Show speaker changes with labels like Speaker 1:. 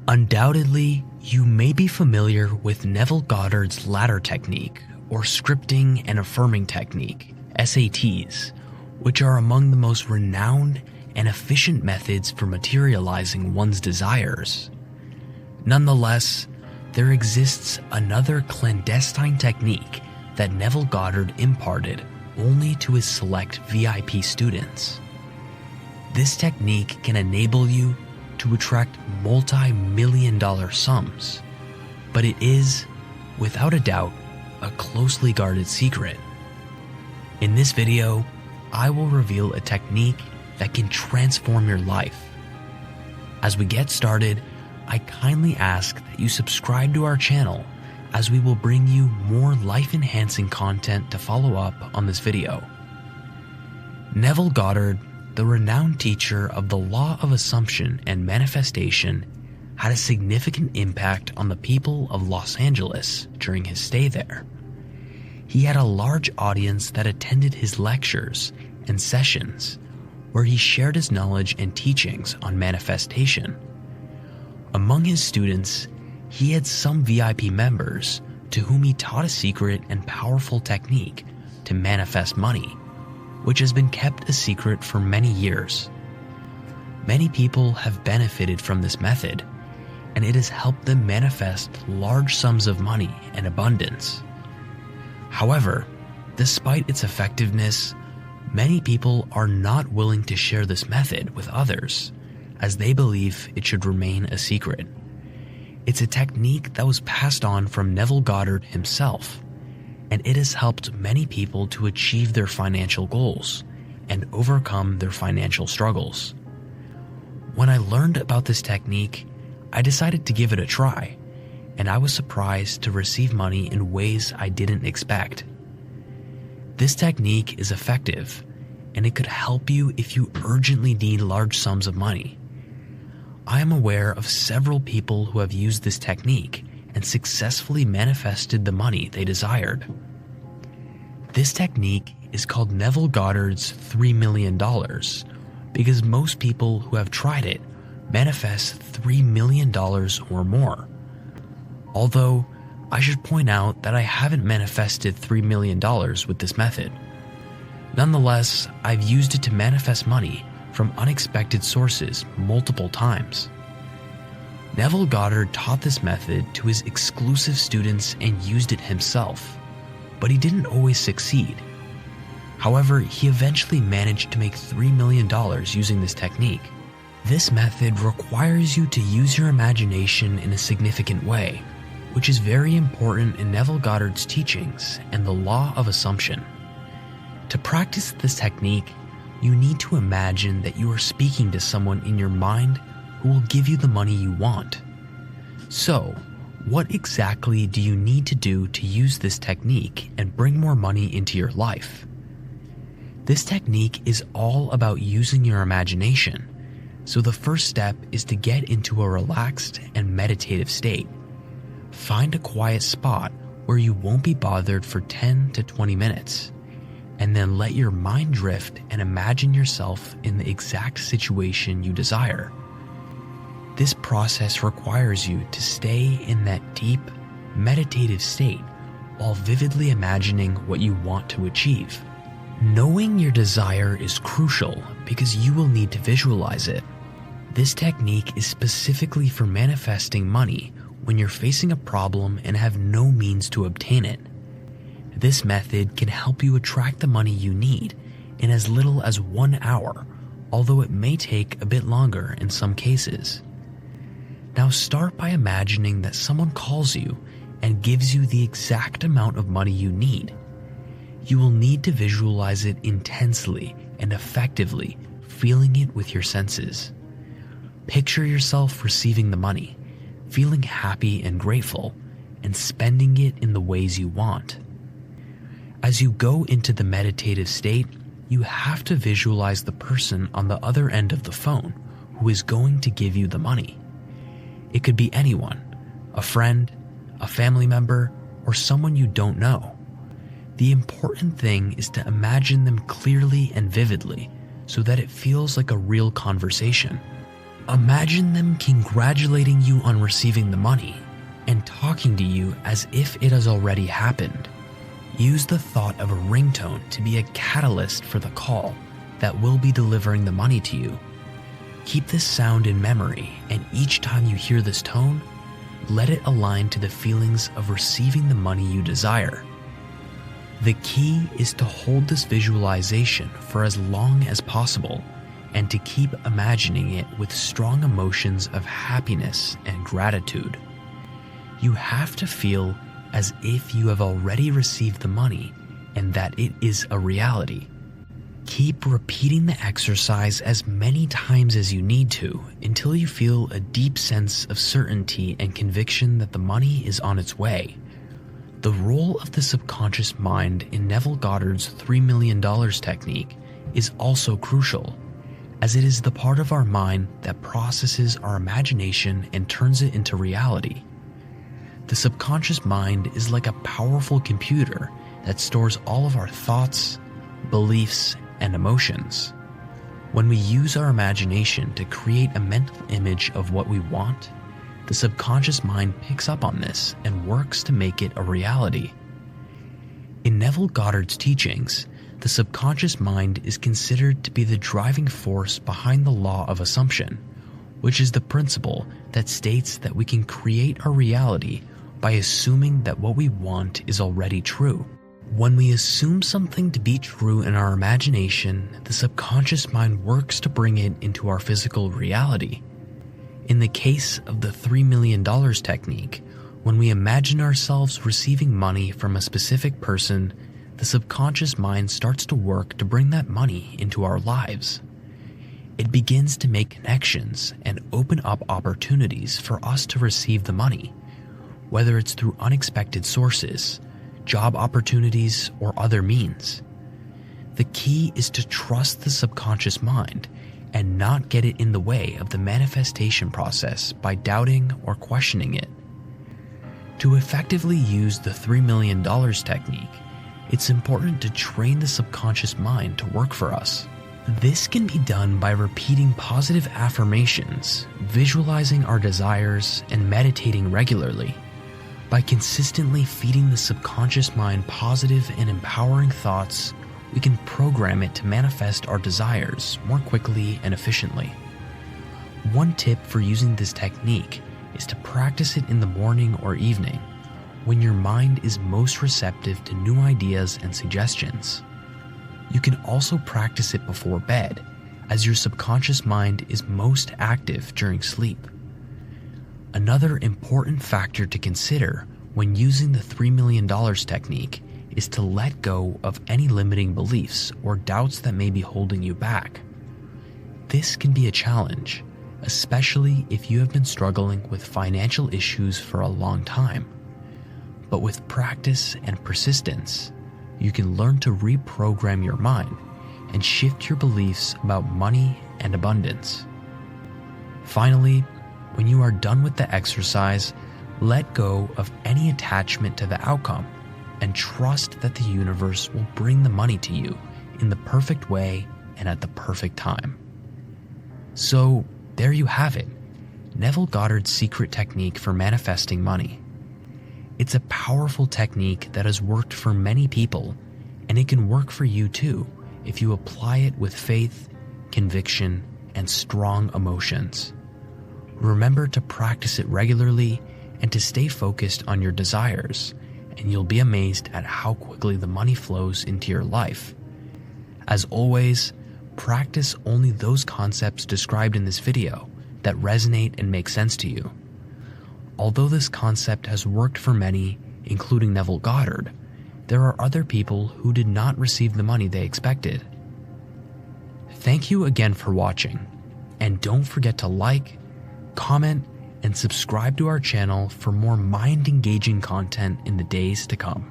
Speaker 1: Undoubtedly, you may be familiar with Neville Goddard's ladder technique, or scripting and affirming technique, SATs, which are among the most renowned and efficient methods for materializing one's desires. Nonetheless, there exists another clandestine technique that Neville Goddard imparted only to his select VIP students. This technique can enable you to attract multi-million-dollar sums, but it is, without a doubt, a closely guarded secret. In this video, I will reveal a technique that can transform your life. As we get started, I kindly ask that you subscribe to our channel, as we will bring you more life-enhancing content to follow up on this video. Neville Goddard, the renowned teacher of the law of assumption and manifestation, had a significant impact on the people of Los Angeles during his stay there. He had a large audience that attended his lectures and sessions, where he shared his knowledge and teachings on manifestation. Among his students, he had some VIP members to whom he taught a secret and powerful technique to manifest money, which has been kept a secret for many years. Many people have benefited from this method, and it has helped them manifest large sums of money and abundance. However, despite its effectiveness, many people are not willing to share this method with others, as they believe it should remain a secret. It's a technique that was passed on from Neville Goddard himself, and it has helped many people to achieve their financial goals and overcome their financial struggles. When I learned about this technique, I decided to give it a try, and I was surprised to receive money in ways I didn't expect. This technique is effective, and it could help you if you urgently need large sums of money. I am aware of several people who have used this technique and successfully manifested the money they desired. This technique is called Neville Goddard's $3 million because most people who have tried it manifest $3 million or more. Although, I should point out that I haven't manifested $3 million with this method. Nonetheless, I've used it to manifest money from unexpected sources multiple times. Neville Goddard taught this method to his exclusive students and used it himself, but he didn't always succeed. However, he eventually managed to make $3 million using this technique. This method requires you to use your imagination in a significant way, which is very important in Neville Goddard's teachings and the law of assumption. To practice this technique, you need to imagine that you are speaking to someone in your mind who will give you the money you want. So, what exactly do you need to do to use this technique and bring more money into your life? This technique is all about using your imagination, so the first step is to get into a relaxed and meditative state. Find a quiet spot where you won't be bothered for 10 to 20 minutes, and then let your mind drift and imagine yourself in the exact situation you desire. This process requires you to stay in that deep, meditative state while vividly imagining what you want to achieve. Knowing your desire is crucial because you will need to visualize it. This technique is specifically for manifesting money when you're facing a problem and have no means to obtain it. This method can help you attract the money you need in as little as 1 hour, although it may take a bit longer in some cases. Now start by imagining that someone calls you and gives you the exact amount of money you need. You will need to visualize it intensely and effectively, feeling it with your senses. Picture yourself receiving the money, feeling happy and grateful, and spending it in the ways you want. As you go into the meditative state, you have to visualize the person on the other end of the phone who is going to give you the money. It could be anyone, a friend, a family member, or someone you don't know. The important thing is to imagine them clearly and vividly so that it feels like a real conversation. Imagine them congratulating you on receiving the money and talking to you as if it has already happened. Use the thought of a ringtone to be a catalyst for the call that will be delivering the money to you. Keep this sound in memory, and each time you hear this tone, let it align to the feelings of receiving the money you desire. The key is to hold this visualization for as long as possible and to keep imagining it with strong emotions of happiness and gratitude. You have to feel as if you have already received the money and that it is a reality. Keep repeating the exercise as many times as you need to until you feel a deep sense of certainty and conviction that the money is on its way. The role of the subconscious mind in Neville Goddard's $3 million technique is also crucial, as it is the part of our mind that processes our imagination and turns it into reality. The subconscious mind is like a powerful computer that stores all of our thoughts, beliefs, and emotions. When we use our imagination to create a mental image of what we want, the subconscious mind picks up on this and works to make it a reality. In Neville Goddard's teachings, the subconscious mind is considered to be the driving force behind the law of assumption, which is the principle that states that we can create our reality by assuming that what we want is already true. When we assume something to be true in our imagination, the subconscious mind works to bring it into our physical reality. In the case of the $3 million technique, when we imagine ourselves receiving money from a specific person, the subconscious mind starts to work to bring that money into our lives. It begins to make connections and open up opportunities for us to receive the money, whether it's through unexpected sources, job opportunities, or other means. The key is to trust the subconscious mind and not get it in the way of the manifestation process by doubting or questioning it. To effectively use the $3 million technique, it's important to train the subconscious mind to work for us. This can be done by repeating positive affirmations, visualizing our desires, and meditating regularly. By consistently feeding the subconscious mind positive and empowering thoughts, we can program it to manifest our desires more quickly and efficiently. One tip for using this technique is to practice it in the morning or evening, when your mind is most receptive to new ideas and suggestions. You can also practice it before bed, as your subconscious mind is most active during sleep. Another important factor to consider when using the $3 million technique is to let go of any limiting beliefs or doubts that may be holding you back. This can be a challenge, especially if you have been struggling with financial issues for a long time. But with practice and persistence, you can learn to reprogram your mind and shift your beliefs about money and abundance. Finally, when you are done with the exercise, let go of any attachment to the outcome and trust that the universe will bring the money to you in the perfect way and at the perfect time. So, there you have it, Neville Goddard's secret technique for manifesting money. It's a powerful technique that has worked for many people, and it can work for you too if you apply it with faith, conviction, and strong emotions. Remember to practice it regularly and to stay focused on your desires, and you'll be amazed at how quickly the money flows into your life. As always, practice only those concepts described in this video that resonate and make sense to you. Although this concept has worked for many, including Neville Goddard, there are other people who did not receive the money they expected. Thank you again for watching, and don't forget to like, comment, and subscribe to our channel for more mind-engaging content in the days to come.